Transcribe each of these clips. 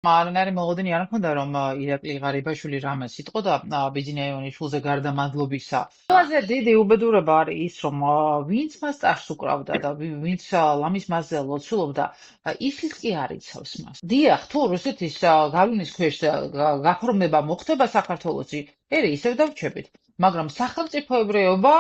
მარნარი მოლოდინი არ მქონდა რომ ირაკლი ღარიბაშვილი რამეს იტყოდა ბიზნაიონის შულზე გარდა მადლობისა. ყველაზე დიდი უბედურება არის ის რომ ვინც მას წარს უკრავდა და ვინც ლამის მასზე ლოცულობდა ისიც კი არ იცავს მას. დიახ, თუ რუსეთის გავლენის ქვეშ გაფორმება მოხდება საქართველოში, ერი ისევ დავჩებით, მაგრამ სახელმწიფოებრიობა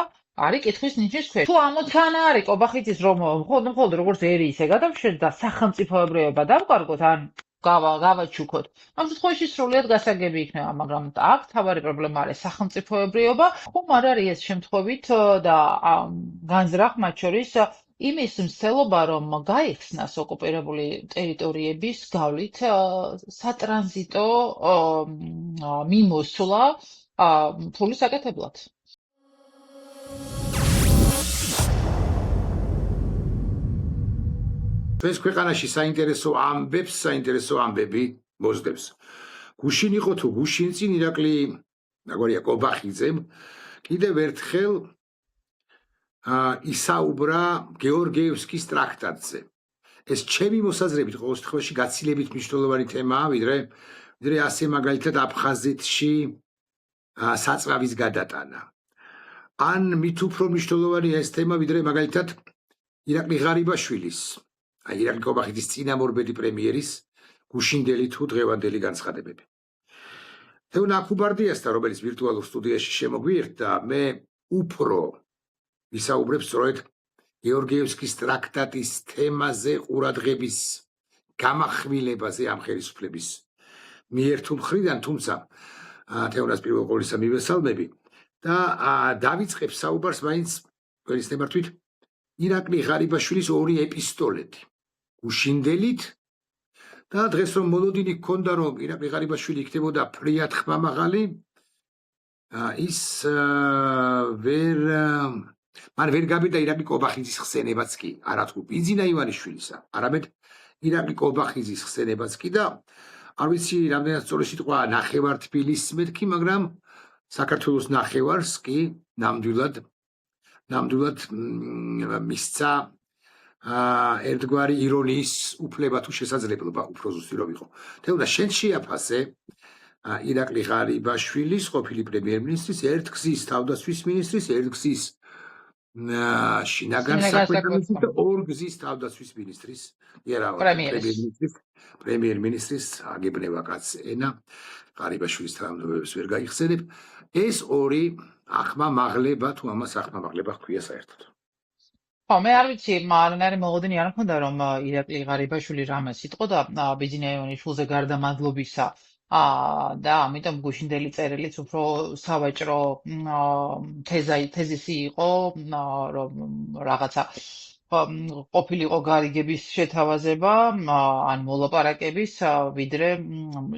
არის კითხვის ნიშნის ქვეშ. თუ ამოცანა არის კობახიძის რომ მხოლოდ როგორც ერი ისე გადავშეთ და სახელმწიფოებრიობა დავკარგოთ ან გავაჩუქოთ. ამ შემთხვევაში სრულიად გასაგები იქნება, მაგრამ აქ თავარი პრობლემა არის სახელმწიფოებრიობა, ხომ არ არის ეს შემთხვევით და განზრახ მათ შორის იმის მცდელობა, რომ გაიხსნას ოკუპირებული ტერიტორიების გავლით სატრანზიტო მიმოსვლა ფულის აკეთებლად. ეს ქვეყანაში საინტერესო ამბები მოსდევს. გუშინ იყო თუ გუშინ წინ ირაკლი ნაგორია კობახიძემ კიდევ ერთხელ ისაუბრა გეორგიევსკის ტრაქტატზე. ეს ჩემი მოსაზრებით ყოველ შემთხვევაში გაცილებით მნიშვნელოვანი თემაა, ვიდრე ასე მაგალითად აფხაზეთში საწვავის გადატანა. ან მით უფრო მნიშვნელოვანია ეს თემა, ვიდრე მაგალითად ირაკლი ღარიბაშვილის ირაკლი კობახიძის წინამორბედი პრემიერის გუშინდელი თუ დღევანდელი განცხადებები. თეონა აკუბარდიასთან, რომელიც ვირტუალურ სტუდიაში შემოგვიერთდა, მე უფრო ვისაუბრებ სწორედ გეორგიევსკის ტრაქტატის თემაზე ყურადღების გამახვილებაზე ამ ხელისუფლების მიერ თუ მხრიდან, თუმცა თეონას პირველ ყოვლისა მივესალმები და დავიწყებ საუბარს მაინც ყველის ნებართვით ირაკლი ღარიბაშვილის ორი ეპისტოლეთი. გუშინდელით და დღეს რომ მოლოდინი გქონდა რომ ირაკლი ღარიბაშვილი იქნებოდა ფრიად ხმამაღალი, ის მან ვერ გაბედა ირაკლი კობახიძის ხსენებაც კი, არა თუ ბიძინა ივანიშვილისა, არამედ ირაკლი კობახიძის ხსენებაც კი და არ ვიცი რამდენად სწორი სიტყვაა ნახევარ თბილისს მეთქი, მაგრამ საქართველოს ნახევარს კი ნამდვილად მისცა ერთგვარი ირონიის უფლება თუ შესაძლებლობა უფრო ზუსტი რომ იყო. თეონა შენ შეაფასე ირაკლი ღარიბაშვილის ყოფილი პრემიერ-მინისტრის, ერთგზის თავდაცვის მინისტრის, ერთგზის შინაგან საქმეთა მინისტრის და ორგზის თავდაცვის მინისტრის, პრემიერ-მინისტრის აგებნევა კაც ენა ღარიბაშვილის თანამდებობებს ვერ გაიხსენებ. ეს ორი ახმამაღლება თუ ამას ახმამაღლება ჰქვია საერთოდ. მე არ ვიცი, მარნარი მოლოდინი არ მქონდა რომ ირაკლი ღარიბაშვილი რამეს იტყოდა ბიზნაიონის შულზე გარდა მადლობისა და ამიტომ გუშინდელი წერილიც უფრო სავაჭრო თეზისი იყო, რომ რაღაცა ყოფილიყო გარიგების შეთავაზება ან მოლაპარაკების, ვიდრე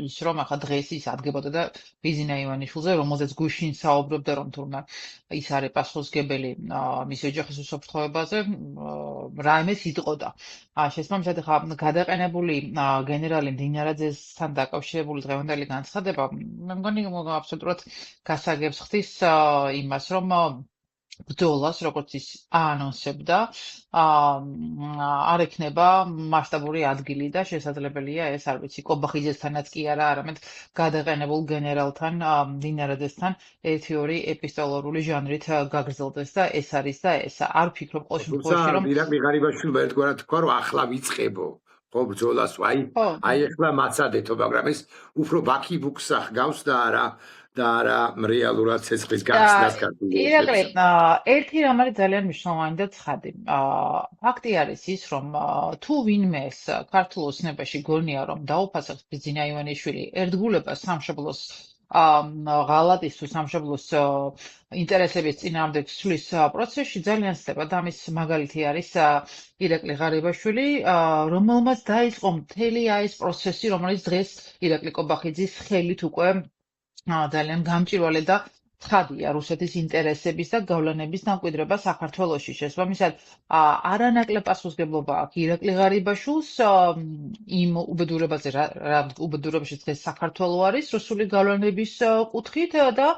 ის რომ ახლა დღეს ის ადგებოდა და ბიზნა ივანიშვილზე, რომელზეც გუშინ საუბრობდა, რომ თურმე ის არის პასუხისმგებელი მის ოჯახის უსაფრთხოებაზე, რაიმეს იტყოდა. შესაბამისად, ახლა გადაყენებული გენერალი მდინარაძესთან დაკავშირებული დღევანდელი განცხადება, მე მგონი აბსოლუტურად გასაგებს ხდის იმას, რომ ბრძოლას, როგორც ის აანონსებდა, არ ექნება მასშტაბური ადგილი და შესაძლებელია ეს, არ ვიცი, კობახიძესთანაც კი არა, არამედ გადაყენებულ გენერალთან, მდინარაძესთან ერთი-ორი ეპისტოლარული ჟანრით გაგრძელდეს და ეს არის და ესა. არ ვფიქრობ ყოველ შემთხვევაში, რომ ირაკლი ღარიბაშვილმა ერთგვარად თქვა, რომ ახლა ვიწყებო ბრძოლას, აი ახლა მაცადეთო, მაგრამ ეს უფრო ბაქიბუქსა ჰგავს და არა რეალურად ცეცხლის გახსნას ქართული. ირაკლი, ერთი რამ არის ძალიან მნიშვნელოვანი და ცხადი. ფაქტი არის ის, რომ თუ ვინმეს ქართულ ოცნებაში გონია, რომ დაუფასებს ბიზნა ივანიშვილი ერთგულებას სამშობლოს ღალატის თუ სამშობლოს ინტერესების წინააღმდეგ სვლის პროცესში ძალიან ცდება და ამის მაგალითი არის ირაკლი ღარიბაშვილი, რომელმაც დაიწყო მთელი ეს პროცესი, რომელიც დღეს ირაკლი კობახიძის ხელით უკვე ძალიან გამჭვირვალე და ცხადია რუსეთის ინტერესების და გავლენების დამკვიდრება საქართველოში. შესაბამისად, არანაკლებ პასუხისმგებლობა აქვს ირაკლი ღარიბაშვილს იმ უბედურებაზე, რა უბედურებაში დღეს საქართველო არის რუსული გავლენების კუთხით და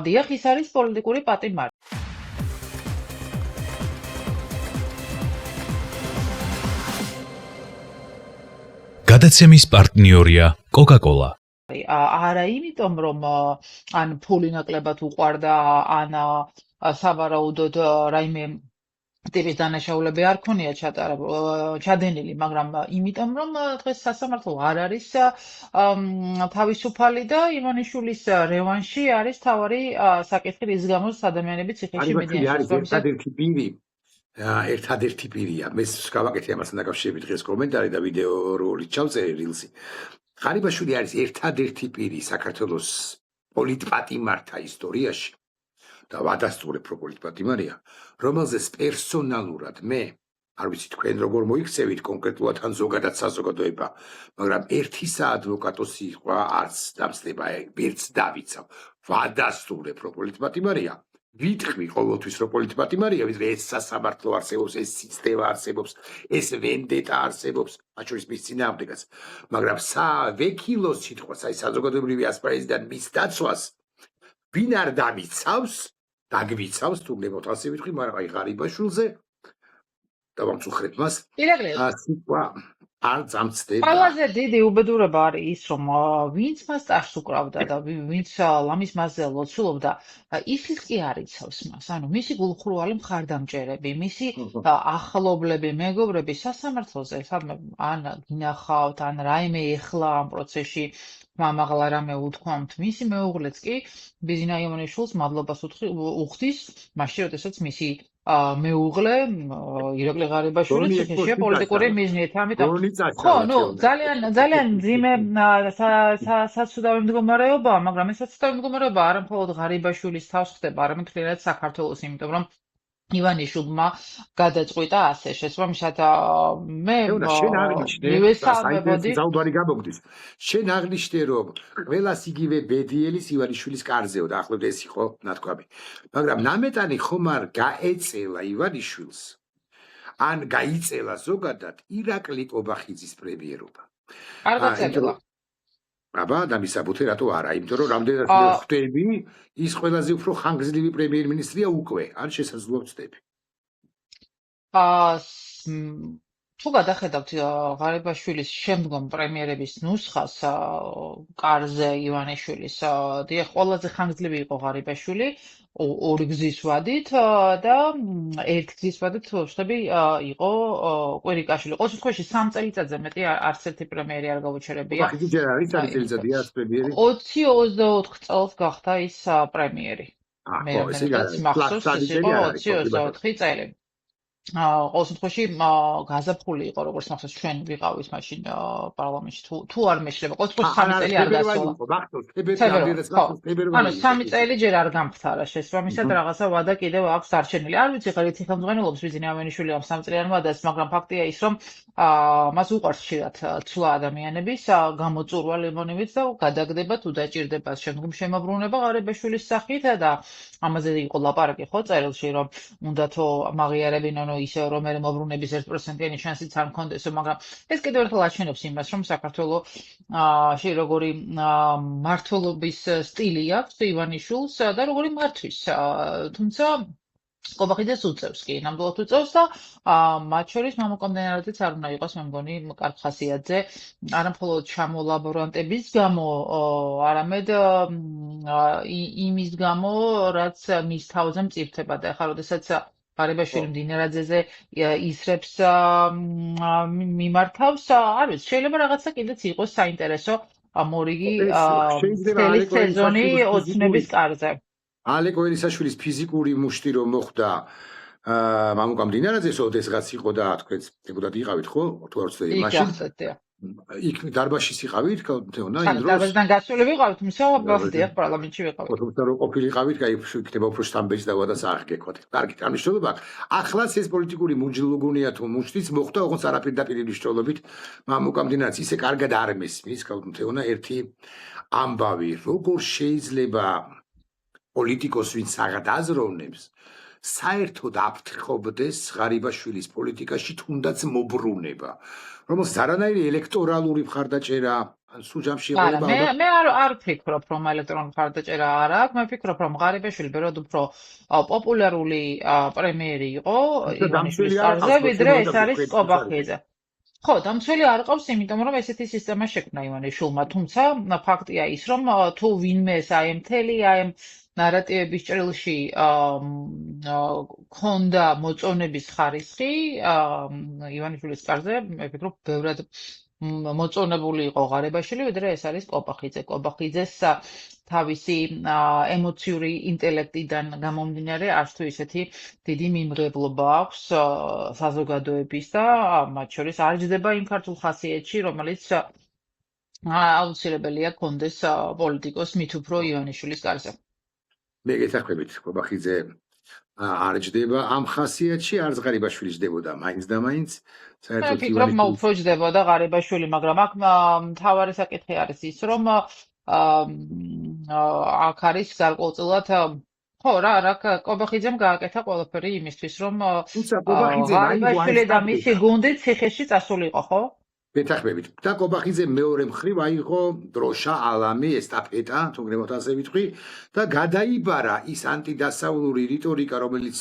დიახ, ის არის პოლიტიკური პატიმარი. გადაცემის პარტნიორია Coca-Cola. არა იმიტომ რომ ან ფული ნაკლებად უყვარდა ან სავარაუდოდ რაიმე ტიპის დანაშაულები არ ქონია ჩადენილი, მაგრამ იმიტომ რომ დღეს სასამართლო არ არის თავისუფალი და ივანიშვილის რევანში არის თავარი საკითხი, რის გამოც ადამიანები ციხეში მიდიან. ერთადერთი პირია. მე გავაკეთე ამასთან დაკავშირებით დღეს კომენტარი და ვიდეო როლით ჩავწერე rilsi. ღარიბაშვილი არის ერთადერთი პირი საქართველოს პოლიტპატიმართა ისტორიაში და ვადასტურებ რო პოლიტპატიმარია, რომელზეც პერსონალურად მე არ ვიცი თქვენ როგორ მოიქცევით კონკრეტულად ან ზოგადად საზოგადოება, მაგრამ ერთი საადვოკატო სიყვა არც დამცდება, ერთს დავიცავ. ვადასტურებ რო პოლიტპატიმარია. ვიტყვი ყოველთვის რომ პოლიტპატიმარია, ვიდრე ეს სასამართლო არსებობს, ეს სისტემა არსებობს, ეს ვენდეტა არსებობს, მათ შორის მის წინააღმდეგაც, მაგრამ ვექილოს სიტყვას, აი საზოგადოებრივი ასპარეზიდან მის დაცვას, ვინ არ დამიცავს, დაგვიცავს, თუ გნებავთ ასე ვიტყვი, მაგრამ აი ღარიბაშვილზე დავამწუხრებ მას. სიტყვა არ წამწდება. ყველაზე დიდი უბედურება არის ის, რომ ვინც მას ტარს უკრავდა და ვინც ლამის მასზე ლოცულობდა, ისიც კი არ იცავს მას. ანუ მისი გულხრუალი მხარდამჭერები, მისი ახლობლები, მეგობრები სასამართლოზე სადმე ან გინახავთ, ან რაიმე ეხლა ამ პროცესში მამაღლა რამე უთქვამთ, მისი მეუღლეც კი ბიზინა ივანიშვილს მადლობას უხდის, მაშინ როდესაც მისი მეუღლე ირაკლი ღარიბაშვილი ციხეშია პოლიტიკური მიზნით, ამიტომ ხო, ძალიან მძიმე საცუდავი მდგომარეობა, მაგრამ ეს საცუდავი მდგომარეობა არა მხოლოდ ღარიბაშვილის თავს ხდება, არამედ მთლიანად საქართველოს, იმიტომ რომ ივანიშვილმა გადაწყვიტა ასე შესაბამისად მე მივესალმებოდი ზაუდარი გამოგდის. შენ აღნიშნე რომ ყველას იგივე ბედიელის ივანიშვილის კარზეო და ახლობთ ეს იყო ნათქვამი. მაგრამ ნამეტანი ხომ არ გაეწელა ივანიშვილს ან გაიწელა ზოგადად ირაკლი კობახიძის პრემიერობა. არ გაწელა. აბა და მისაბუთე რატო არა? იმიტომ რომ რამდენად ხვდები, ის ყველაზე უფრო ხანგრძლივი პრემიერ-მინისტრია უკვე, ან შესაძლოა ვწდები. თუ გადახედავთ ღარიბაშვილის შემდგომ პრემიერების ნუსხას კარზე ივანიშვილის, დიახ, ყველაზე ხანგრძლივი იყო ღარიბაშვილი, ორი გზის ვადით და ერთი გზის ვადით ვხდები იყო კვირიკაშვილი. ყოველ შემთხვევაში 3 წელიწადზე მეტი არც ერთი პრემიერი არ გაუჩერებია. 20-24 წელს გახდა ის პრემიერი. მე რაღაც მახსოვს, ის იყო 20-24 წელი. ყოველ შემთხვევაში გაზაფხული იყო, როგორც მახსოვს, ჩვენ ვიყავით მაშინ პარლამენტში, თუ არ მეშლება, ყოველ შემთხვევაში 3 წელი არ გასულა. ანუ 3 წელი ჯერ არ გამხდარა, შესაბამისად რაღაცა ვადა კიდევ აქვს დარჩენილი. არ ვიცი ღირითი ხელმძღვანელობს ბიზინა ივანიშვილი ამ 3 წლიან ვადას, მაგრამ ფაქტია ის, რომ მას უყვარს ხშირად ცვლა ადამიანების გამოწურვა ლიმონივით და გადაგდება თუ დაჭირდება შემდგომ შემოbrunება ღარიბაშვილის სახით და ამაზე იყო ლაპარაკი ხო წერილში, რომ უნდათო მაღიარებინო ისე რომ მე მოbrunების 1%-იანი შანსიც არ მქონდესო, მაგრამ ეს კიდევ ერთხელ აჩვენებს იმას, რომ საქართველოში როგორი მართლობის სტილი აქვს ივანიშვილს და როგორი მართვის. თუმცა კობახიძეს უწევს კი, ნამდვილად უწევს და მათ შორის მამუკამდენარაძეც არ უნდა იყოს, მე მგონი, კარგ ხასიათზე, არა მხოლოდ ჩამოლაბორანტების გამო, არამედ იმის გამო, რაც მის თავზე მწირთება და ახლა როდესაც ღარიბაშვილი მდინარაძეზე ისრებს მიმართავს, არ ვიცი, შეიძლება რაღაცა კიდეც იყოს საინტერესო მორიგი მთელი სეზონი ოცნების კარზე. ალეკო ელისაშვილის ფიზიკური მუშტი რომ მოხდა მამუკა მდინარაძეს, ოდესღაც იყო და თქვენც депутат იყავით ხო? თუ არ ვცდები მაშინ. იქ დარბაზში იყავით, თეონა იმ დროს. დარბაზიდან გასული ვიყავით, თუმცა ბახდიახ პარლამენტში ვიყავით. თუმცა რომ ყოფილიყავით, კაი, იქნება უფრო სტამბეჭ და ვადას აღგექვათ. კარგი, ამნიშნულობა. ახლაც ეს პოლიტიკური მუჯლუგუნია თუ მუშტიც მოხდა, ოღონდ არაპირდაპირ მნიშვნელობით მამუკა მდინარაძე ისე კარგად არ მესმის, თეონა ერთი ამბავი, როგორ შეიძლება პოლიტიკოს ვინც საღად აზროვნებს, საერთოდ აფრთხობდეს ღარიბაშვილის პოლიტიკაში თუნდაც მოbrunება, რომელსაც არანაირი ელექტორალური მხარდაჭერა ან სუჯამში ეყოლება. მე არ ვფიქრობ, რომ ელექტორალური მხარდაჭერა არ აქვს, მე ვფიქრობ, რომ ღარიბაშვილი ბევრად უფრო პოპულარული პრემიერი იყო ივანიშვილის კარზე, ვიდრე ეს არის კობახიძე. ხო, დამცველი არ ყავს, იმიტომ რომ ესეთი სისტემა შექმნა ივანიშვილმა, თუმცა ფაქტია ის, რომ თუ ვინმეს აი ამ მთელი აი ამ ნარატივების ჭრილში ქონდა მოწონების ხარისხი ივანიშვილის კარზე, მე ვფიქრობ, ბევრად მოწონებული იყო ღარიბაშვილი, ვიდრე ეს არის კობახიძე. კობახიძეს თავისი ემოციური ინტელექტიდან გამომდინარე არც თუ ისეთი დიდი მიმღებლობა აქვს საზოგადოების და მათ შორის არ ჯდება იმ ქართულ ხასიათში, რომელიც აუცილებელია კონდეს პოლიტიკოს მით უფრო ივანიშვილის კარზე. მე გეთანხმებით, კობახიძე არ ჯდება ამ ხასიათში, არც ღარიბაშვილი ჯდებოდა მაინც და მაინც. მე ვფიქრობ, უფრო ჯდებოდა ღარიბაშვილი, მაგრამ აქ მთავარი საკითხი არის ის, რომ აქ არის გარკვეულწილად ხო რა კობახიძემ გააკეთა ყველაფერი იმისთვის, რომ ღარიბაშვილი და მისი გუნდი ციხეში წასულიყო, ხო? გეთანხმებით. და კობახიძე მეორე მხრივ აიღო დროშა, ალამი, ესტაფეტა, თუ გნებავთ ასე ვიტყვი, და გადაიბარა ის ანტიდასავლური რიტორიკა, რომელიც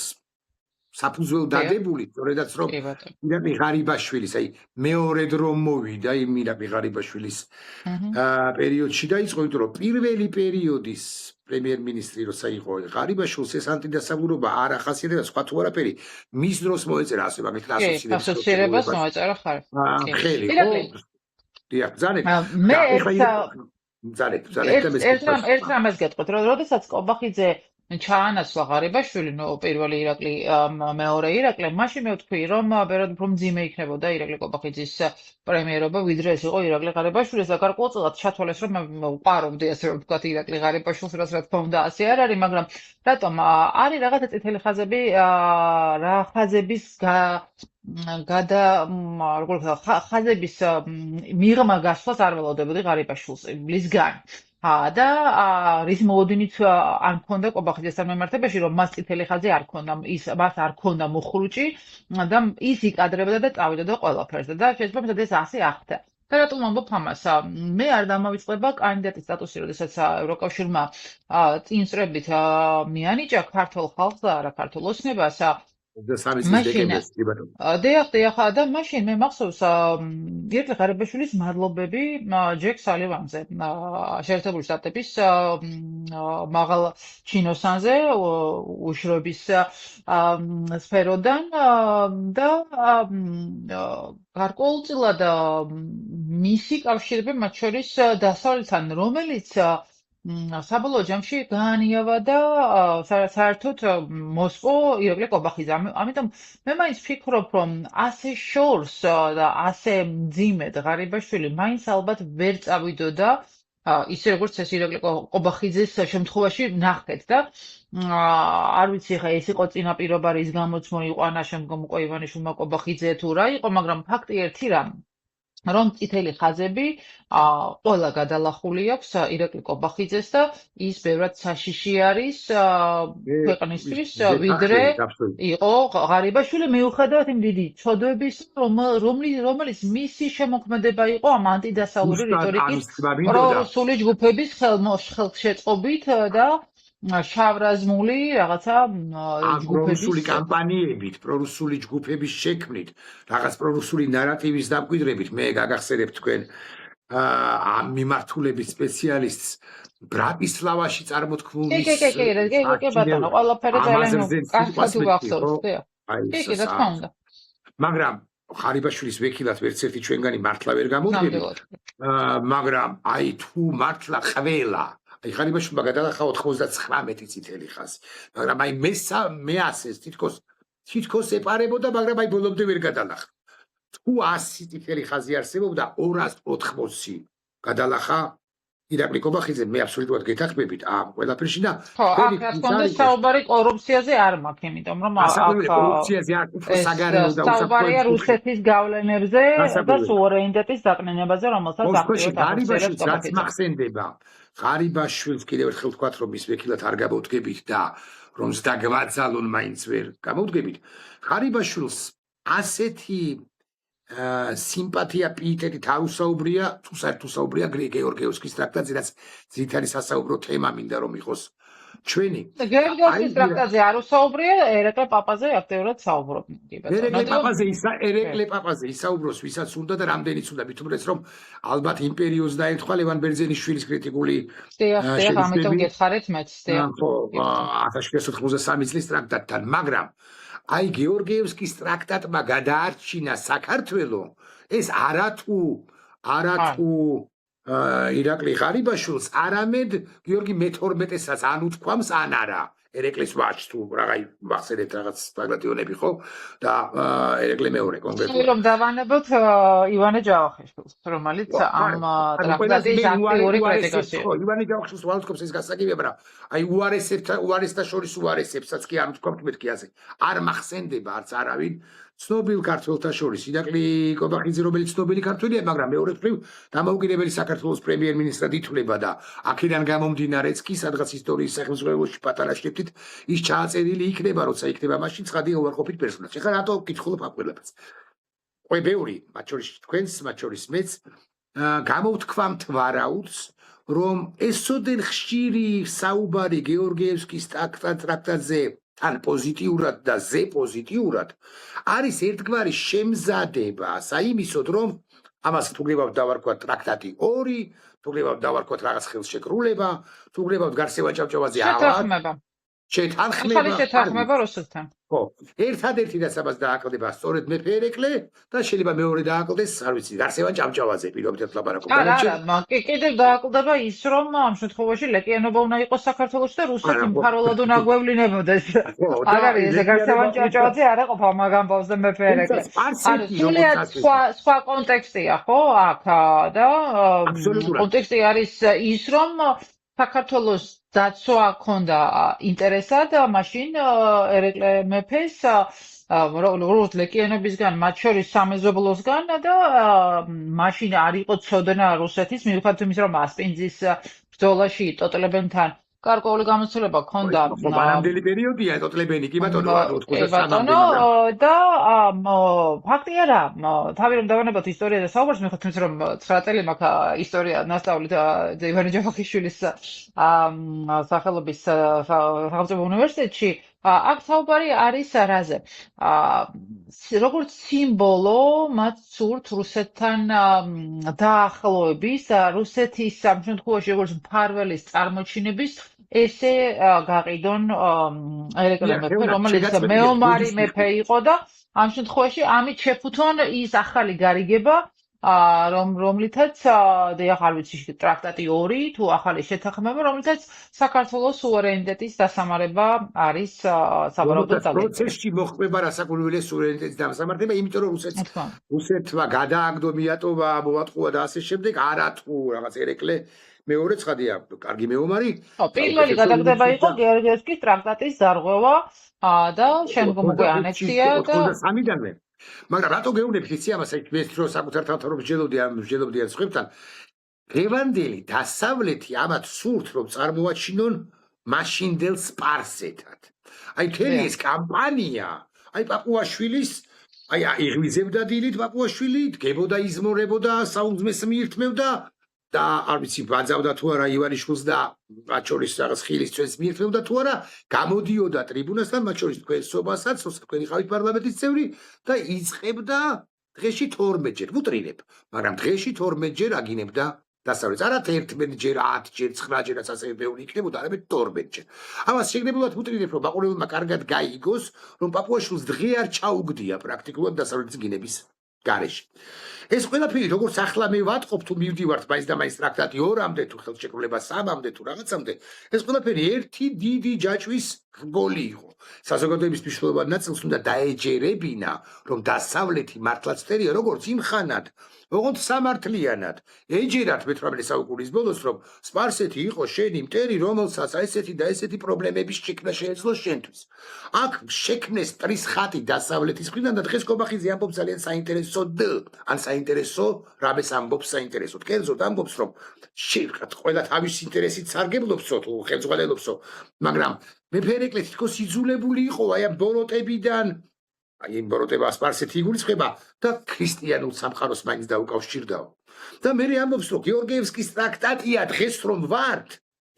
საფუძველ დადებული, სწორედაც რომ ირაკლი ღარიბაშვილის, აი მეორედ რომ მოვიდა იმ ირაკლი ღარიბაშვილის პერიოდში დაიწყო, იმიტომ რომ პირველი პერიოდის პრემიერ-მინისტრი როცა იყო ღარიბაშვილს ეს ანტიდასავლურობა არ ახასიათებდა, სხვა თუ არაფერი, მის დროს მოეწერა ასე მაგით ასოცირებას მოეწერა ხელი. დიახ, ბრძანეთ. მე ბრძანეთ. ერთ რამეს გეტყვით, რომ როდესაც კობახიძე ჩაანაცვლა ღარიბაშვილი, პირველი ირაკლი, მეორე ირაკლი, მაშინ მე ვთქვი, რომ ბევრად უფრო მძიმე იქნებოდა ირაკლი კობახიძის პრემიერობა, ვიდრე ეს იყო ირაკლი ღარიბაშვილის და გარკვეულწილად ჩათვალეს, რომ მე ვყარობდი ასე რომ ვთქვათ ირაკლი ღარიბაშვილს, რაც რა თქმა უნდა ასე არ არის, მაგრამ რატომ არის რაღაცა წითელი ხაზები, რა ხაზების ხაზების მიღმა გასვლას არ ველოდებოდი ღარიბაშვილისგან. და რის მოლოდინიც არ მქონდა კობახიძესთან მიმართებაში, რომ მას წითელი ხაზი არ ქონდა, მას არ ქონდა მოხრუჭი და ის იკადრებდა და წავიდოდა ყველაფერზე და შესაბამისად ეს ასე ახდა. და რატომ ამბობ ამას? მე არ დამავიწყდება კანდიდატის სტატუსი, როდესაც ევროკავშირმა წინსწრებით მიანიჭა ქართულ ხალხს და არა ქართულ ოცნებას. დიახ, და მაშინ მე მახსოვს ირაკლი ღარიბაშვილის მადლობები ჯეკ სალივანზე, შეერთებული შტატების მაღალ ჩინოსანზე, უშრობის სფეროდან და გარკვეულწილად მისი კავშირები მათ შორის დასავლეთთან, რომელიც საბოლოო ჯამში გაანიავა და საერთოდ მოსპო ირაკლი კობახიძე. ამიტომ მე მაინც ვფიქრობ, რომ ასე შორს და ასე მძიმედ ღარიბაშვილი მაინც ალბათ ვერ წავიდოდა ისე როგორც ეს ირაკლი კობახიძეს შემთხვევაში ნახეთ და არ ვიცი ხა ეს იყო წინაპირობა რის გამოც მოიყვანა შემდგომ უკვე ივანიშვილმა კობახიძე თუ რა იყო, მაგრამ ფაქტი ერთი რომ წითელი ხაზები ყველა გადალახული აქვს ირაკლი კობახიძეს და ის ბევრად საშიში არის ქვეყნისთვის, ვიდრე იყო ღარიბაშვილი, მიუხედავად იმ დიდი ცოდვების, რომელიც მისი შემოქმედება იყო ამ ანტიდასავლური რიტორიკის პრორუსული ჯგუფების ხელშეწყობით და შავრაზმული რაღაცა პრორუსული კამპანიებით, პრორუსული ჯგუფების შექმნით, რაღაც პრორუსული ნარატივის დამკვიდრებით, მე გაგახსენებ თქვენ ამ მიმართულების სპეციალისტს ბრატისლავაში წარმოთქმულ კი, ბატონო, ყველაფერი ძალიან კარგად უახსოვს, კი, რა თქმა უნდა. მაგრამ ღარიბაშვილის ვექილად ვერც ერთი ჩვენგანი მართლა ვერ გამოვდგებით, მაგრამ აი თუ მართლა ყველა აი ღარიბაშვილმა გადალახა 99 წითელი ხაზი, მაგრამ აი მე ასეს თითქოს ეპარებოდა, მაგრამ აი ბოლომდე ვერ გადალახა. თუ 100 წითელი ხაზი არსებობდა, 280 გადალახა ირაკლი კობახიძე, მე აბსოლუტურად გეთანხმებით ამ ყველაფერში და აქ რა თქმა უნდა საუბარი კორუფციაზე არ მაქვს, იმიტომ რომ კორუფციაზე არ უფრო საგარეო და საუბარია რუსეთის გავლენებზე და სუვერენიტეტის დაკნინებაზე, რომელსაც აქტიურად ღარიბაშვილს რაც მახსენდება, ღარიბაშვილს კიდევ ერთხელ ვთქვათ, რომ ის ვექილად არ გამოვდგებით და რომ ზდაგვაძალონ მაინც ვერ გამოვდგებით. ღარიბაშვილს ასეთი სიმპათია პიიტეტით არ უსაუბრია, თუ საერთოდ უსაუბრია გეორგიევსკის ტრაქტატზე, რაც ძირითადი სასაუბრო თემა მინდა რომ იყოს ჩვენი გეორგიევსკის ტრაქტატზე არ უსაუბრია, ერეკლე პაპაზე აქტიურად საუბრობ. ერეკლე პაპაზე ისაუბროს, ვისაც უნდა და რამდენიც უნდა, მithumetes რომ ალბათ იმ პერიოდს დაემთხვა ლევან ბერძენიშვილის კრიტიკული ამიტომ გითხარით მეც. ხო, 1793 წლის ტრაქტატთან, მაგრამ აი გეორგიევსკის ტრაქტატმა გადაარჩინა საქართველო, ეს არათუ ირაკლი ღარიბაშვილს, არამედ გიორგი მე-12-ესაც ან უთქვამს, ან არა. ერეკლის ვაჟს თუ რაღაცა მახსენებთ რაღაც ბაგრატიონები ხო და ერეკლე მეორე კონკრეტულად. რომ დავანებოთ ივანე ჯავახიშვილს, რომელიც ამ ტრაქტატის აქტიური კრიტიკოსია. ხო, ივანე ჯავახიშვილს ვაუწყობს ეს გასაგებია, მაგრამ აი უარესთა შორის უარესებსაც კი არ ვთქვამთ მეთქი ასე. არ მახსენდება არც არავინ ცნობილ ქართველთა შორის. ირაკლი კობახიძე, რომელიც ცნობილი ქართველია, მაგრამ მეორე მხრივ დამოუკიდებელი საქართველოს პრემიერ-მინისტრად ითვლება და აქედან გამომდინარეც კი სადღაც ისტორიის სახელმწიფოში პატარა შრიფტით ის ჩააწერილი იქნება, როცა იქნება მაშინ ცხადი უარყოფით პერსონაჟი. ახლა რატო ვკითხულობ ამ ყველაფერს? ყველა ბევრი, მათ შორის თქვენს, მათ შორის მეც გამოვთქვამთ ვარაუდს, რომ ესოდენ ხშირი საუბარი გეორგიევსკის ტრაქტატზე თან პოზიტიურად და ზე პოზიტიურად არის ერთგვარი შემზადება საიმისოდ, რომ ამას თუ გლებავთ დავარქვათ ტრაქტატი 2, თუ გლებავთ დავარქვათ რაღაც ხელშეკრულება, თუ გლებავთ გარსევა ჭავჭავაძე შეთანხმება რუსეთთან. ხო, ერთადერთი რაც ამას დააკლდება სწორედ მეფე ერეკლე და შეიძლება მეორე დააკლდეს, არ ვიცი, გარსევან ჭავჭავაძე პირობითად ლაპარაკობ. არა, კიდევ დააკლდება ის, რომ ამ შემთხვევაში ლეკიანობა უნდა იყოს საქართველოში და რუსეთი მფარველად უნდა გვევლინებოდეს. არ არის ეს გარსევან ჭავჭავაძე არ ეყოფა მაგ ამბავს და მეფე ერეკლე. სულიად სხვა კონტექსტია, ხო, აქ და კონტექსტი არის ის, რომ საქართველოს დაცვა ქონდა ინტერესად, მაშინ ერეკლე მეფეს როგორც ლეკიანობისგან, მათ შორის სამეზობლოსგან და მაშინ არ იყო ცოდნა რუსეთის, მიუხედავად იმისა, რომ ასპინძის ბრძოლაში ტოტლებენთან გარკვეული გამოცდილება ქონდა. მანამდელი პერიოდია ტოტლებენი, კი ბატონო, და ფაქტი არა, თავი რომ დავანებოთ ისტორიაზე საუბარს, მიუხედავად იმისა, რომ 9 წელი მაქვს ისტორია ნასწავლით ივანე ჯავახიშვილის სახელობის სახელმწიფო უნივერსიტეტში, აქ საუბარი არის რაზე? როგორც სიმბოლო მათ სურთ რუსეთთან დაახლოების, რუსეთის ამ შემთხვევაში როგორც მფარველის წარმოჩინების ესე გაყიდონ ერეკლე მეფე, რომელიც მეომარი მეფე იყო და ამ შემთხვევაში ამით შეფუთონ ის ახალი გარიგება, რომლითაც არ ვიცი ტრაქტატი 2 თუ ახალი შეთანხმება, რომლითაც საქართველოს სუვერენიტეტის დასამარება არის საბოლოოდ წაგება. პროცესში მოხდება რასაკვირველია სუვერენიტეტის დასამარება, იმიტომ რომ რუსეთმა გადააგდო, მიატოვა, მოვატყუა და ასე შემდეგ, არათუ რაღაც ერეკლე მეორე ცხადია, კარგი მეომარი. პირველი გადაგდება იყო გეორგიევსკის ტრაქტატის დარღვევა და შემდგომ უკვე ანექსია და 93-დანვე. მაგრამ რატო გეუბნებით იცი ამას, ეს რო საკუთარ თავთანობით ვჯელობდი ამ სხვებთან. დღევანდელი დასავლეთი ამათ სურთ, რომ წარმოაჩინონ მაშინდელ სპარსეთად. აი თელი ეს კამპანია, აი პაპუაშვილის, აი იღვიზებდა დილით პაპუაშვილი, დგებოდა იზმორებოდა, საუძმეს მიირთმევდა და არ ვიცი ბაძავდა თუ არა ივანიშვილს და მათ შორის რაღაც ხილის წვენს მიირთმევდა თუ არა, გამოდიოდა ტრიბუნასთან, მათ შორის თქვენ სობასაც, თქვენი ხავით პარლამენტის წევრი და იწყებდა დღეში 12-ჯერ, ვუტრინებ, მაგრამ დღეში 12-ჯერ აგინებდა დასავლეთს. არა 11-ჯერ, 10-ჯერ, 9-ჯერაც ასე ბევრი იქნებოდა, არამედ 12-ჯერ. ამას შეგნებულად ვუტრინებ, რომ მაყურებელმა კარგად გაიგოს, რომ პაპუაშვილს დღე არ ჩაუგდია პრაქტიკულად დასავლეთის გინების გარეშე. ეს ყველაფერი როგორც ახლა მე ვატყობ თუ მივდივართ მაინც და მაინც ტრაქტატი 2-მდე თუ ხელშეკრულება 3-მდე თუ რაღაცამდე, ეს ყველაფერი ერთი დიდი ჯაჭვის რგოლი იყო. საზოგადოების მნიშვნელოვან ნაწილს უნდა დაეჯერებინა, რომ დასავლეთი მართლაც ხერია როგორც იმ ხანად, ოღონდ სამართლიანად. ეჯერათ მე-18 საუკუნის ბოლოს, რომ სპარსეთი იყო შენი მტერი, რომელსაც ესეთი და ესეთი პრობლემების შექმნა შეეძლო შენთვის. აქ შექმნეს ტრის ხატი დასავლეთის მხრიდან და დღეს კობახიძე ამბობს ძალიან საინტერესოდ, ან საინტერესო რამეს ამბობს საინტერესოდ. კერძოდ ამბობს, რომ ყველა თავის ინტერესით სარგებლობსო თუ ხელმძღვანელობსო, მაგრამ მეფე ერეკლე თითქოს იძულებული იყო აი ამ ბოროტებიდან, აი იმ ბოროტებას სპარსეთი იგულისხმება და ქრისტიანულ სამყაროს მაინც დაუკავშირდაო. და მე ამბობს, რომ გეორგიევსკის ტრაქტატია დღეს რომ ვართ,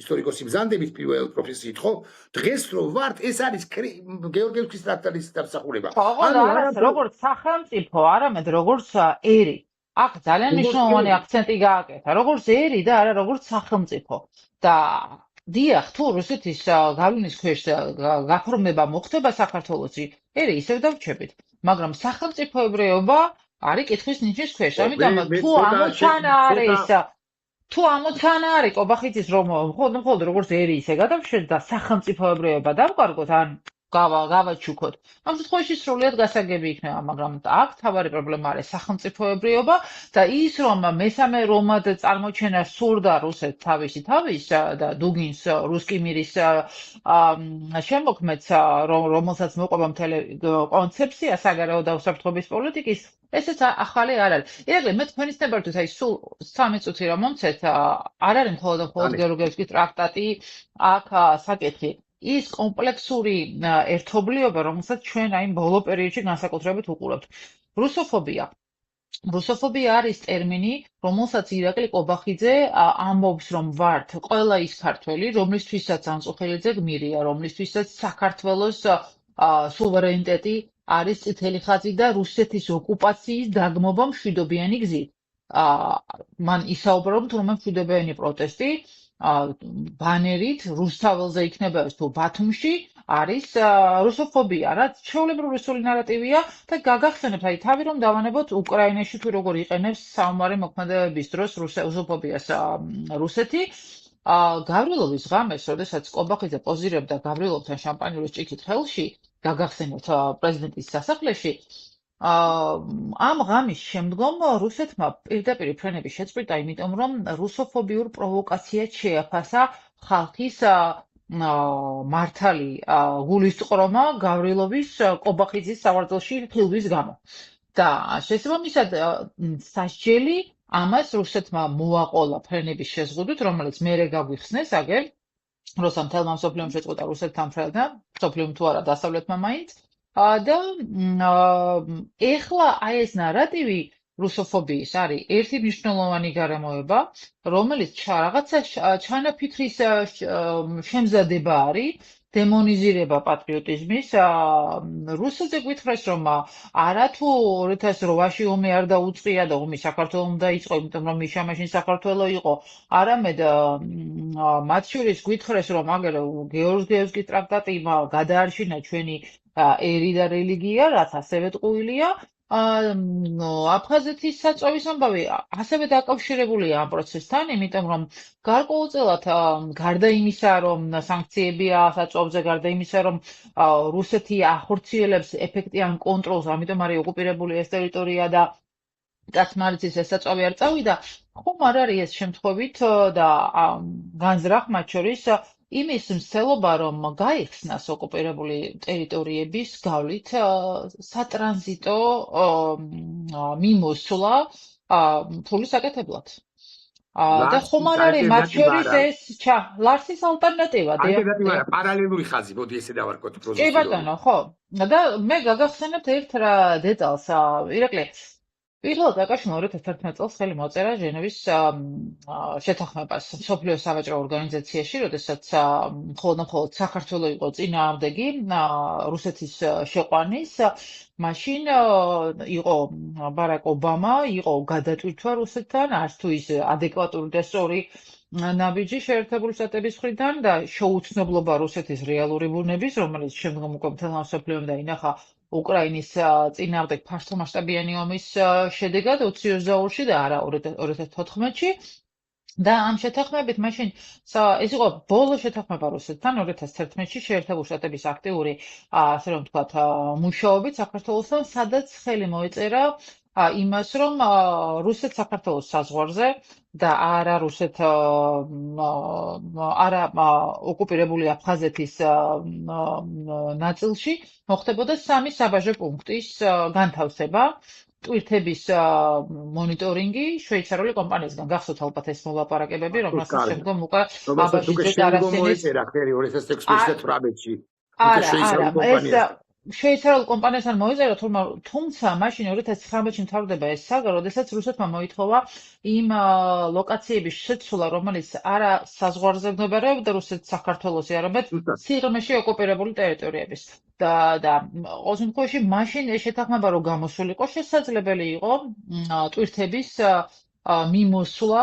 ისტორიკოსი მზანდებით პირველ პროფესიით, ხო? დღეს რო ვართ, ეს არის გეორგიევსკის ტრაქტატის დამსახურება. ანუ როგორც სახელმწიფო, არამედ როგორც ერი. აქ ძალიან მნიშვნელოვანი აქცენტი გააკეთა, როგორც ერი და არა როგორც სახელმწიფო. და დიახ, თუ რუსეთის გავლენის ქვეშ გაფორმება მოხდება საქართველოში, ერი ისევ დავრჩებით, მაგრამ სახელმწიფოებრიობა არის კითხვის ნიშნის ქვეშ. ამიტომ თუ ამოცანა არის კობახიძის რომ მხოლოდ როგორც ერი ისე გადავშვეთ და სახელმწიფოებრიობა დავკარგოთ, ან გავაჩუქოთ. ამ შემთხვევაში სრულიად გასაგები იქნება, მაგრამ აქ თავარი პრობლემა არის სახელმწიფოებრიობა და ის რომ მესამე რომად წარმოჩენა სურდა რუსეთს თავის და დუგინს რუსკი მირის შემოქმედს, რომელსაც მოყვება მთელი კონცეფცია საგარეო და უსაფრთხოების პოლიტიკის, ესეც ახალი არ არის. ირაკლი, მე თქვენის ნებართვით სულ 3 წუთი რომ მომცეთ, არ არის მხოლოდ გეორგიევსკის ტრაქტატი აქ საკითხი. ის კომპლექსური ერთობლიობა, რომელსაც ჩვენ აი ბოლო პერიოდში განსაკუთრებით უყურებთ. რუსოფობია არის ტერმინი, რომელსაც ირაკლი კობახიძე ამბობს, რომ ვართ ყველა ის ქართველი, რომლისთვისაც ანწუხელიძე გმირია, რომლისთვისაც საქართველოს სუვერენიტეტი არის წითელი ხაზი და რუსეთის ოკუპაციის დაგმობა მშვიდობიანი გზით. მან ისაუბრა, რომ თურმე მშვიდობიანი პროტესტი ბანერით რუსთაველზე იქნება თუ ბათუმში არის რუსოფობია, რაც ჩვეულებრივ რუსული ნარატივია და გაგახსენებთ, აი თავი რომ დავანებოთ უკრაინაში თუ როგორ იყენებს საომარი მოქმედებების დროს რუსოფობიას რუსეთი. გავრილოვის ღამეს, როდესაც კობახიძე პოზირებდა გავრილოვთან შამპანიურის ჭიქით ხელში, გაგახსენებთ პრეზიდენტის სასახლეში, ამ ღამის შემდგომ რუსეთმა პირდაპირ ფრენები შეწყვიტა, იმიტომ რომ რუსოფობიურ პროვოკაციად შეაფასა ხალხის მართალი გულისწყრომა გავრილოვის კობახიძის სავარძელში ხილვის გამო. და შესაბამისად სასჯელი ამას რუსეთმა მოაყოლა ფრენების შეზღუდვით, რომელიც მერე გაგვიხსნეს აგერ, როცა მთელმა მსოფლიომ შეწყვიტა რუსეთთან ფრენა, მსოფლიომ თუ არა დასავლეთმა მაინც. და ეხლა აი ეს ნარატივი რუსოფობიის არის ერთი მნიშვნელოვანი გარემოება, რომელიც რაღაცა ჩანაფიქრის შემზადება არის, დემონიზირება პატრიოტიზმის. რუსეთზე გითხრეს, რომ არა თუ 2008-ში ომი არ დაუწყია და ომი საქართველოს დაიწყო, იმიტომ რომ მიშა მაშინ საქართველო იყო, არამედ მათ შორის გითხრეს, რომ აგერ გეორგიევსკის ტრაქტატი გადაარჩინა ჩვენი ერი და რელიგია, რაც ასევე ტყუილია. აფხაზეთის საწვავის ამბავი ასევე დაკავშირებულია ამ პროცესთან, იმიტომ რომ გარკვეულწილად გარდა იმისა, რომ სანქციებია საწვავზე, გარდა იმისა, რომ რუსეთი ახორციელებს ეფექტიან კონტროლს, ამიტომ არის ოკუპირებული ეს ტერიტორია და კაცმარიცის ეს საწვავი არ წავიდა, ხომ არ არის ეს შემთხვევით და განზრახ მათ შორის იმის მსელობა, რომ გაიხსნას ოკუპირებული ტერიტორიების გავლით სატრანზიტო მიმოსვლა ფულის აკეთებლად. და ხომ არ არის მათ შორის ეს ლარსის ალტერნატივა. პარალელური ხაზი, მოდი ესე დავარქოთ პროზესში. კი ბატონო, ხო. და მე გაგახსენებთ ერთ რა დეტალს. ირაკლი, პირველად აკაშნო 2011 წელს ხელი მოწერა ჟენევის შეთანხმებას მსოფლიო სავაჭრო ორგანიზაციაში, როდესაც მხოლოდ საქართველო იყო წინააღმდეგი რუსეთის შეყვანის. მაშინ იყო ბარაკ ობამა, იყო გადაწვირთვა რუსეთთან, არც თუ ის ადეკვატური და სწორი ნაბიჯი შეერთებული შტატების მხრიდან და შეუცნობლობა რუსეთის რეალური ბუნების, რომელიც შემდგომ უკვე მთელმა მსოფლიომ დაინახა უკრაინის წინააღმდეგ ფართომასშტაბიანი ომის შედეგად 2022-ში და არა 2014-ში. და ამ შეთანხმებით მაშინ ეს იყო ბოლო შეთანხმება რუსეთთან 2011-ში შეერთებული შტატების აქტიური, ასე რომ ვთქვათ, მუშაობით საქართველოსთან, სადაც ხელი მოეწერა იმას, რომ რუსეთ საქართველოს საზღვარზე და არა არა ოკუპირებული აფხაზეთის ნაწილში მოხდებოდა 3 საბაჟო პუნქტის განთავსება, ტვირთების მონიტორინგი შვეიცარიული კომპანიისგან. გახსოვთ ალბათ ეს მოლაპარაკებები, რომელსაც შემდგომ უკვე აბაშიძე და არასენის 2016-18-ში. არა, შეიცარულ კომპანიასთან მოიწერა, თუმცა მაშინ 2019-ში მთავრდება ეს საგა, როდესაც რუსეთმა მოითხოვა იმ ლოკაციების შეცვლა, რომელიც არა საზღვარზე მდებარეობდა რუსეთ საქართველოსი, არამედ სიღრმეში ოკუპირებული ტერიტორიების. და ყოველ შემთხვევაში მაშინ ეს შეთანხმება რო გამოსულიყო, შესაძლებელი იყო ტვირთების მიმოსვლა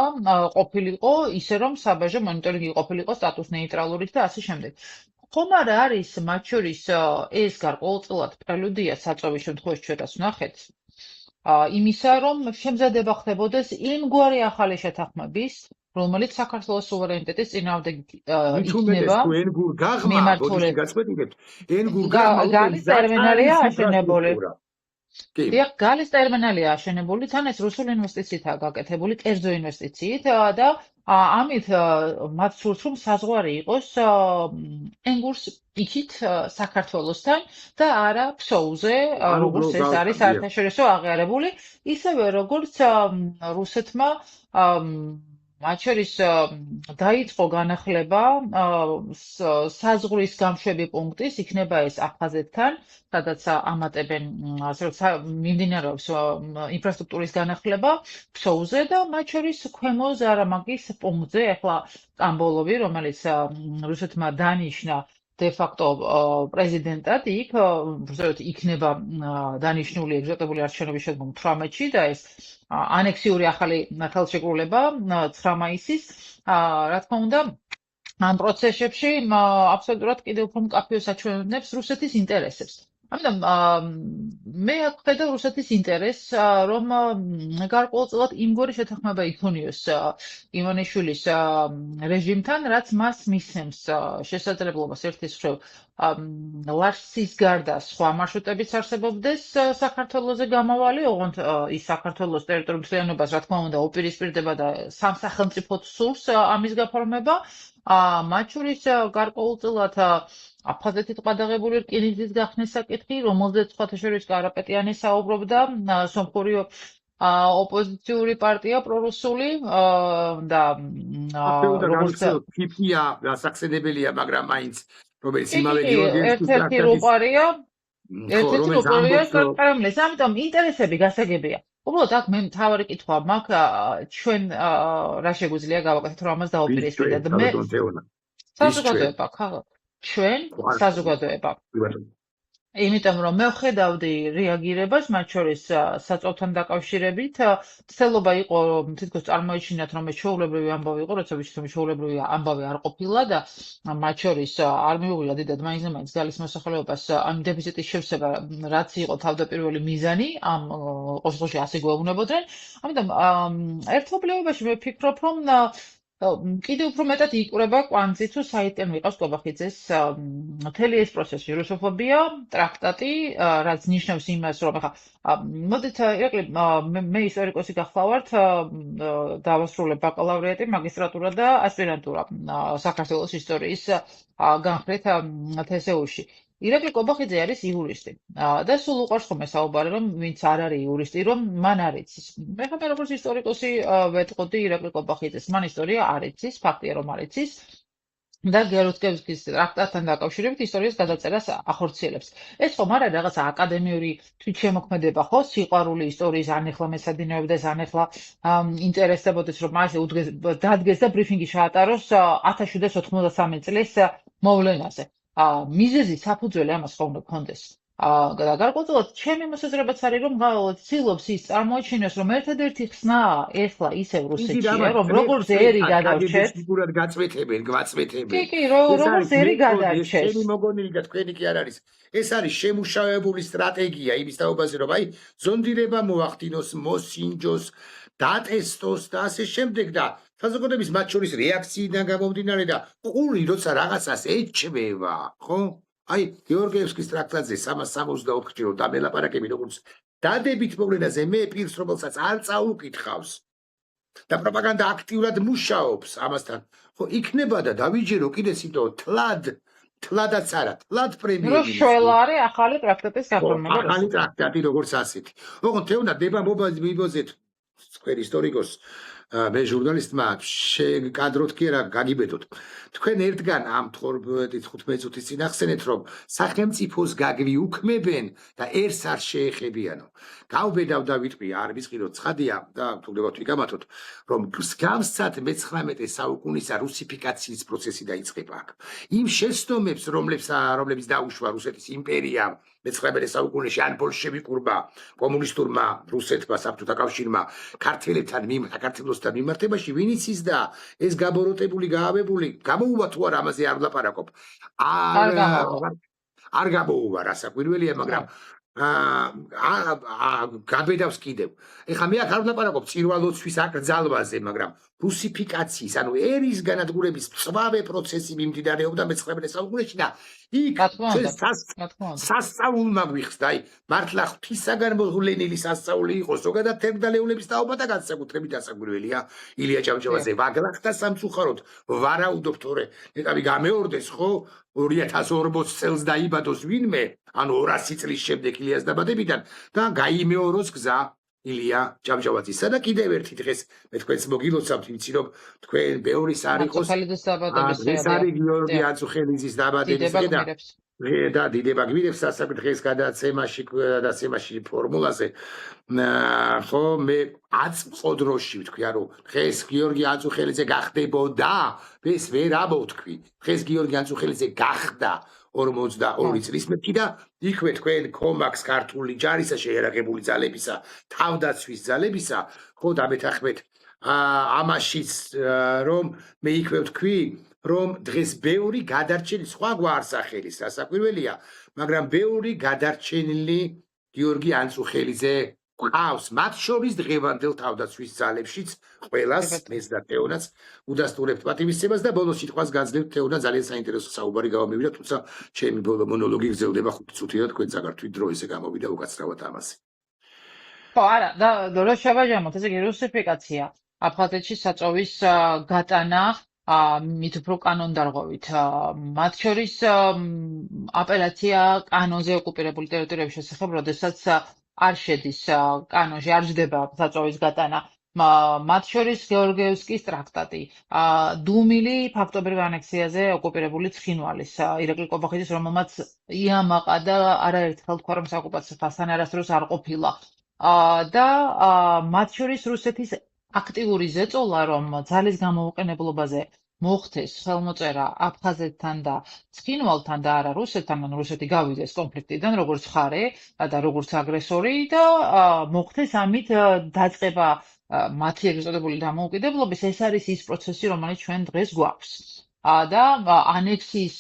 ყოფილიყო ისე, რომ საბაჟო მონიტორინგი ყოფილიყო სტატუს ნეიტრალურით და ასე შემდეგ. ხომ არა არის მათ შორის ეს გარკვეულწილად პრელუდია საწვევის შემთხვევაში ჩვენაც ვნახეთ იმისა, რომ შემზადება ხდებოდეს იმგვარი ახალი შეთანხმების, რომელიც საქართველოს სუვერენიტეტის წინააღმდეგ იქნება გალის ტერმინალია აშენებული. დიახ, გალის ტერმინალია აშენებული, თან ეს რუსული ინვესტიციითაა გაკეთებული, კერძო ინვესტიციით და ამით მათ სურს, რომ საზღვარი იყოს ენგურს იქით საქართველოსთან და არა ფსოუზე, როგორც ეს არის საერთაშორისო აღიარებული, ისევე როგორც რუსეთმა მათ შორის დაიწყო განახლება საზღვრის გამშვები პუნქტის, იქნება ეს აფხაზეთთან, სადაც ამატებენ, მიმდინარეობს ინფრასტრუქტურის განახლება ფსოუზე და მათ შორის ქვემო ზარამაგის პუნქტზე, ახლა სტამბოლოვი, რომელიც რუსეთმა დანიშნა de facto პრეზიდენტად იქ, იქნება დანიშნული ეგზოტებული არჩევნების შემდგომ 18-ში და ეს ანექსიური ახალი ხელშეკრულება 9 მაისის, რა თქმა უნდა, ამ პროცესებში აბსოლუტურად კიდევ უფრო მკაფიო საჩვენებს რუსეთის ინტერესებს. ამიტომ მე ვხედავ რუსეთის ინტერესს, რომ გარკვეულწილად იმგვარი შეთანხმება იქონიოს ივანიშვილის რეჟიმთან, რაც მას მისცემს შესაძლებლობას ერთის მხრივ ლარსის გარდა სხვა მარშრუტებიც არსებობდეს საქართველოზე გამავალი, ოღონდ ის საქართველოს ტერიტორიულ მთლიანობას, რა თქმა უნდა, უპირისპირდება და სამ სახელმწიფოდ სურს ამის გაფორმება. მათ შორის გარკვეულწილად აფხაზეთით ყადაღებული რკინიგზის გახსნის საკითხი, რომელზეც სხვათა შორის კარაპეტიანი საუბრობდა, სომხური ოპოზიციური პარტია პრორუსული და როგორც ფიფია გასახსენებელია, მაგრამ მაინც რომელიც იმავე ერთ-ერთი რუპარია, კრემლის, ამიტომ ინტერესები გასაგებია. უბრალოდ აქ მე მთავარი კითხვა მაქვს, ჩვენ რა შეგვიძლია გავაკეთოთ, რომ ამას დაუპირისპირდეთ? მე საზოგადოება, ჩვენ საზოგადოება. იმიტომ რომ მე ვხედავდი რეაგირებას, მათ შორის საწოლთან დაკავშირებით, ცდილობა იყო თითქოს წარმოეჩინათ, რომ ეს ჩვეულებრივი ამბავი იყო, როცა ვიცით, რომ ჩვეულებრივი ამბავი არ ყოფილა და მათ შორის არ მიუღია დიდად მაინც გალის მოსახლეობას ამ დეფიციტის შევსება, რაც იყო თავდაპირველი მიზანი, ამ ყოველში ასე გვეუბნებოდნენ. ამიტომ ერთობლიობაში მე ვფიქრობ, რომ კიდევ უფრო მეტად იკვრება კვანძი თუ საიტიდან ვიყავს კობახიძეს მთელი ეს პროცესი, რუსოფობია, ტრაქტატი, რაც ნიშნავს იმას, რომ ახლა მოდით ირაკლი, მე ისტორიკოსი გახლავართ, დავასრულებ ბაკალავრიატი, მაგისტრატურა და ასპირანტურა საქართველოს ისტორიის განხრით თსუ-ში. ირაკლი კობახიძე არის იურისტი და სულ უყვარს ხოლმე საუბარი, რომ ვინც არ არის იურისტი, რომ მან არ იცის. მე როგორც ისტორიკოსი ვეტყოდი ირაკლი კობახიძეს, მან ისტორია არ იცის, ფაქტია რომ არ იცის და გერუტკევსკის ტრაქტატთან დაკავშირებით ისტორიის გადაწერას ახორციელებს. ეს ხომ არა რაღაცა აკადემიური თვითშემოქმედება, ხო? სიყვარული ისტორიის ანეხლა მეცადინეობდეს, ანეხლა ინტერესდებოდეს, რომ ასე დადგეს და ბრიფინგი ჩაატაროს 1793 წლის მოვლენაზე. მიზეზი საფუძველი ამას ხომ უნდა გქონდეს. და გარკვეულწილად ჩემი მოსაზრებაც არის, რომ ცდილობს ის წარმოაჩინოს, რომ ერთადერთი ხსნა ეხლა ისევ რუსეთშია, რომ როგორც ერი გადარჩეს. სიგურად გაწვეთებენ. კი, როგორც ერი გადარჩეს. ჩემი მოგონილი და თქვენი კი არ არის. ეს არის შემუშავებული სტრატეგია იმის თაობაზე, რომ აი ზონდირება მოახდინოს, მოსინჯოს, დატესტოს და ასე შემდეგ და საზოგადოების მათ შორის რეაქციიდან გამომდინარე და ყური როცა რაღაცას ეჩვევა, ხო? აი გეორგიევსკის ტრაქტატზე 364-ში რომ დამელაპარაკები როგორც დადებით მოვლენაზე მე პირს რომელსაც არ წაუკითხავს და პროპაგანდა აქტიურად მუშაობს ამასთან, ხო იქნება და დავიჯერო კიდეს იმიტომ თლადაც არა, თლად პრემიები. რო შველა არის ახალი ტრაქტატის გაფორმება. ახალი ტრაქტატი როგორც ასეთი. ოღონდ თეუნა დება მიბოზეთ თქვენ ისტორიკოს მე ჟურნალისტმა შეკადროთ კი არა გაგიბედოთ. თქვენ ერთგან ამ 15 წუთის წინ ახსენეთ, რომ სახელმწიფოს გაგვიუქმებენ და ერთს არ შეეხებიანო. გავბედავ და ვიტყვი, არ ვიცხირო ცხადია და თუნდაც ვიკამათოთ, რომ მსგავსად მე-19 საუკუნისა რუსიფიკაციის პროცესი დაიწყება აქ. იმ შეცდომებს, რომლებიც დაუშვა რუსეთის იმპერიამ მე-19 საუკუნეში ან ბოლშევიკურმა კომუნისტურმა რუსეთმა საბჭოთა კავშირმა ქართველებთან საქართველოსთან მიმართებაში ვინიც იზდა ეს გაბოროტებული გაავებული გამოუვა თუ არა ამაზე არ ვლაპარაკობ არ გამოუვა რასაკვირველია მაგრამ გაბედავს კიდევ ეხლა მე აქ არ ვლაპარაკობ წირვალოცვის აკრძალვაზე მაგრამ რუსიფიკაციის ანუ ერის განადგურების სწვავე პროცესი მიმდინარეობდა მე-19 საუკუნეში და იქ სასწაულმა გვიხსდა აი მართლა ღვთისაგან მოღვლენილი სასწაული იყო ზოგადად თერგდალეულების თაობა და განსაკუთრებით დასაკვირველია ილია ჭავჭავაძე ვაგლახთა სამწუხაროდ ვარაუდობ თორე ნეტავი გამეორდეს ხო 2040 წელს დაიბადოს ვინმე ანუ 200 წლის შემდეგ ილიას დაბადებიდან და გაიმეოროს გზა ილია ჭავჭავაძისა და კიდევ ერთი დღეს მე თქვენს მოგილოცავთ ვიცი რომ თქვენ ბევრის არ იყოს ეს არის გიორგი აწუხელიძის დაბადების და დიდება გვირებს სასაკვირ დღეს გადაცემაში ფორმულაზე ხო მე აწმყოდროში ვთქვია რომ დღეს გიორგი აწუხელიძე გახდებოდა ეს ვერ ამოვთქვი დღეს გიორგი აწუხელიძე გახდა 42 წლის მეტი და იქვე თქვენ კომაქს ქართული ჯარისა შეერაგებული ძალებისა თავდაცვის ძალებისა ხო დამეთახმეთ ამაშიც რომ მე იქვე ვთქვი რომ დღეს ბევრი გადარჩენილი სხვა გვარსახელის დასაკვირველია მაგრამ ბევრი გადარჩენილი გიორგი აწუხელიძე ყავს მათ შორის დღევანდელ თავდაცვის ძალებშიც ყველას მეც და თეონაც უდასტურებთ პატივისცემას და ბოლოს სიტყვას გაძლევთ თეონა ძალიან საინტერესო საუბარი გამომივიდა თუმცა ჩემი ბოლო მონოლოგი გრძელდება 5 წუთი და თქვენ ზაგართვით დრო ესე გამოვიდა უკაცრავად ამაზე ხო არა და რო შევაჯამოთ ესე იგი რუსიფიკაცია აფხაზეთში საწოვის გატანა მით უფრო კანონდარღვევით მათ შორის აპელაცია კანონზე ოკუპირებული ტერიტორიების შესახებ როდესაც არ შედის კანონში არ ჯდება საწოვის გატანა მათ შორის გეორგიევსკის ტრაქტატი დუმილი ფაქტობრივ ანექსიაზე ოკუპირებული ცხინვალის ირაკლი კობახიძის რომელმაც იამაყა და არაერთხელ თქვა რომ საკუპაციასთან არასდროს არ ყოფილა და მათ შორის რუსეთის აქტიური ზეწოლა რომ ძალის გამოუყენებლობაზე მოხდეს ხელმოწერა აფხაზეთთან და ცხინვალთან და არა რუსეთთან, ანუ რუსეთი გავიდეს კონფლიქტიდან როგორც მხარე და როგორც აგრესორი და მოხდეს ამით დაწყება მათი ეგრეთ წოდებული დამოუკიდებლობის, ეს არის ის პროცესი, რომელიც ჩვენ დღეს გვაქვს. და ანექსიის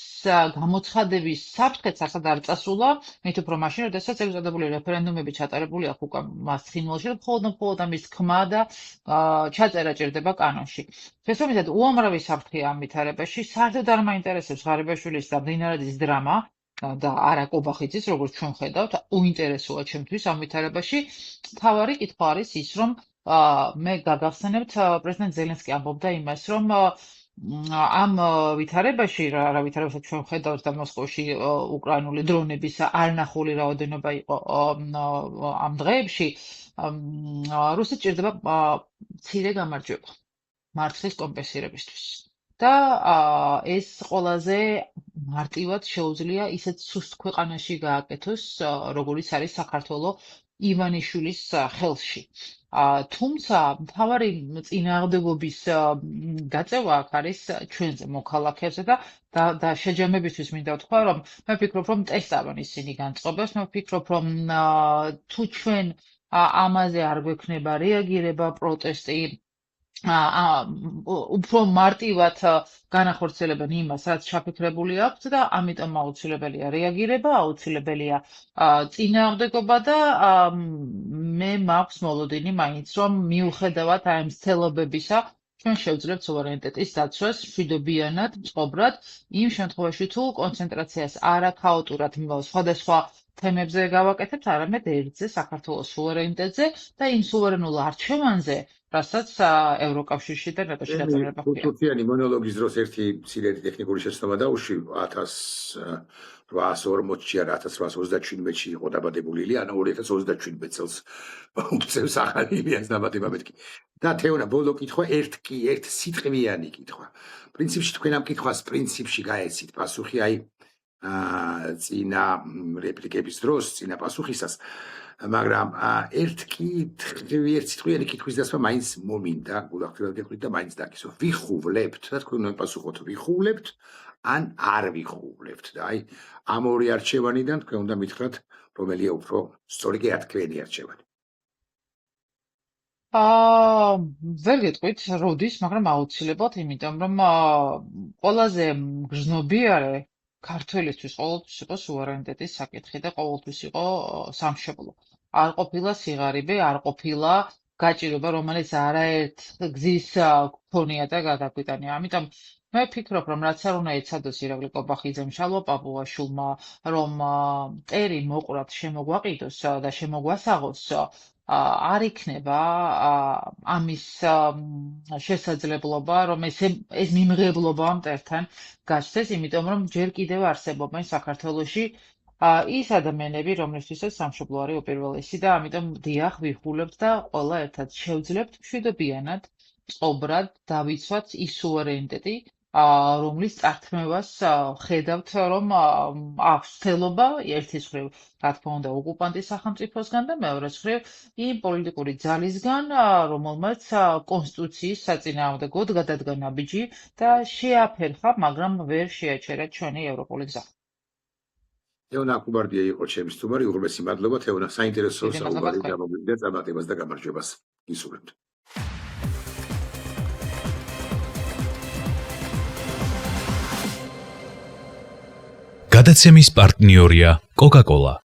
გამოცხადების საფრთხეც ახლა არ წასულა, მით უფრო მაშინ, როდესაც ეგრეთ წოდებული რეფერენდუმები ჩატარებული აქვს უკვე ცხინვალში და მხოლოდ ამის თქმა და ჩაწერა ჭირდება კანონში. შესაბამისად, უამრავი საფრთხეა ამ ვითარებაში, საერთოდ არ მაინტერესებს ღარიბაშვილის და მდინარეძის დრამა და არა კობახიძის, როგორც ჩვენ ხედავთ, უინტერესოა ჩემთვის ამ ვითარებაში. მთავარი კითხვა არის ის, რომ მე გაგახსენებთ პრეზიდენტ ზელენსკი ამბობდა იმას, რომ ამ ვითარებაში რა ვითარებასაც ჩვენ ხედავთ და მოსკოვში უკრაინული დრონების არნახული რაოდენობა იყო ამ დღეებში რუსეთს ჭირდება მცირე გამარჯვება მარცხის კომპენსირებისთვის და ეს ყველაზე მარტივად შეუძლია ისეთ სუსტ ქვეყანაში გააკეთოს როგორიც არის საქართველოს ივანიშვილის ხელში თუმცა მთავარი წინააღმდეგობის გაწევა აქ არის ჩვენზე მოქალაქეებზე და შეჯამებისთვის მინდა ვთქვა რომ მე ვფიქრობ რომ ტესტავენ ისინი განწყობებს მე ვფიქრობ რომ თუ ჩვენ ამაზე არ გვექნება რეაგირება პროტესტი უფრო მარტივად განახორციელებენ იმას, რაც ჩაფიქრებული აქვს და ამიტომ აუცილებელია რეაგირება, აუცილებელია წინააღმდეგობა და მე მაქვს მოლოდინი მაინც, რომ მიუხედავად აი ამ ცდილობებისა, ჩვენ შევძლებთ სუვერენიტეტის დაცვას მშვიდობიანად, მწყობრად, იმ შემთხვევაში თუ კონცენტრაციას არა ქაოტურად სხვადასხვა თემებზე გავაკეთებთ, არამედ ერთზე, საქართველოს სუვერენიტეტზე და იმ სუვერენულ არჩევანზე, რასაც ევროკავშირში და ნატოში დაწესება ჰქვია. ხუთწუთიანი მონოლოგის დროს ერთი მცირედი ტექნიკური შეცდომა დაუშვი 1840-ში არა 1837-ში იყო დაბადებული ილია, ანუ 2037 წელს უწევს ახალი ილიანს დაბადება მეთქი. და თეონა ბოლო კითხვა ერთ სიტყვიანი კითხვა. პრინციპში თქვენ ამ კითხვას პრინციპში გაეცით პასუხი, აი წინა რეპლიკების დროს, წინა პასუხისას, მაგრამ ერთ სიტყვიანი კითხვის დასმა მაინც მომინდა, გულახდილად გეტყვით და მაინც დაგისვა. ვიხუვლებთ და თქვენ უნდა პასუხოთ, ვიხუვლებთ ან არ ვიხუვლებთ და აი ამ ორი არჩევანიდან თქვენ უნდა მითხრათ, რომელია უფრო სწორი კი თქვენი არჩევანი. ვერ გეტყვით, როდის, მაგრამ აუცილებლად, იმიტომ რომ ყველაზე გრძნობიარე ქართველისთვის ყოველთვის იყო სუვერენიტეტის საკითხი და ყოველთვის იყო სამშობლო. არ ყოფილა სიღარიბე, არ ყოფილა გაჭირვება, რომელიც არაერთ გზის გქონია და გადაგვიტანია. ამიტომ მე ვფიქრობ, რომ რაც არ უნდა ეცადოს ირაკლი კობახიძემ, შალვა პაპუაშვილმა, რომ მტერი მოყვრათ შემოგვაყიდოს და შემოგვასაღოს, არ იქნება ამის შესაძლებლობა, რომ ეს მიმღებლობა მტერთან გაჩნდეს, იმიტომ რომ ჯერ კიდევ არსებობენ საქართველოში ის ადამიანები, რომლისთვისაც სამშობლო არის უპირველესი და ამიტომ დიახ ვიხულებთ და ყველა ერთად შევძლებთ მშვიდობიანად, მწყობრად დავიცვათ ის სუვერენიტეტი, რომლის წართმევას ხედავთ, რომ აქვს ცდელობა ერთის მხრივ, რა თქმა უნდა, ოკუპანტის სახელმწიფოსგან და მეორეს მხრივ იმ პოლიტიკური ძალისგან, რომელმაც კონსტიტუციის საწინააღმდეგოდ გადადგა ნაბიჯი და შეაფერხა, მაგრამ ვერ შეაჩერა ჩვენი ევროპული გზა. თეონა აკუბარდია იყო ჩემი სტუმარი, უღრმესი მადლობა თეონა, საინტერესო საუბარი გამოგვიგდა, წარმატებას და გამარჯვებას გისურვებთ. გადაცემის პარტნიორია კოკაკოლა.